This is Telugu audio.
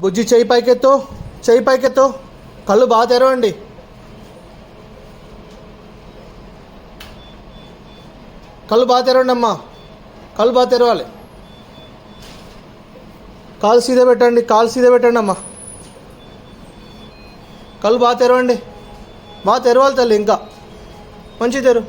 బుజ్జి చెయ్యి పైకెత్తు, చెయ్యి పైకెత్తు. కళ్ళు బాగా తెరవండి. కళ్ళు బాగా తెరవండి అమ్మా, కళ్ళు బాగా తెరవాలి. కాలు సీదా పెట్టండి, కాలు సీదా పెట్టండి అమ్మా. కళ్ళు బాగా తెరవండి, బాగా తెరవాలి తల్లి. ఇంకా మంచి తెరు.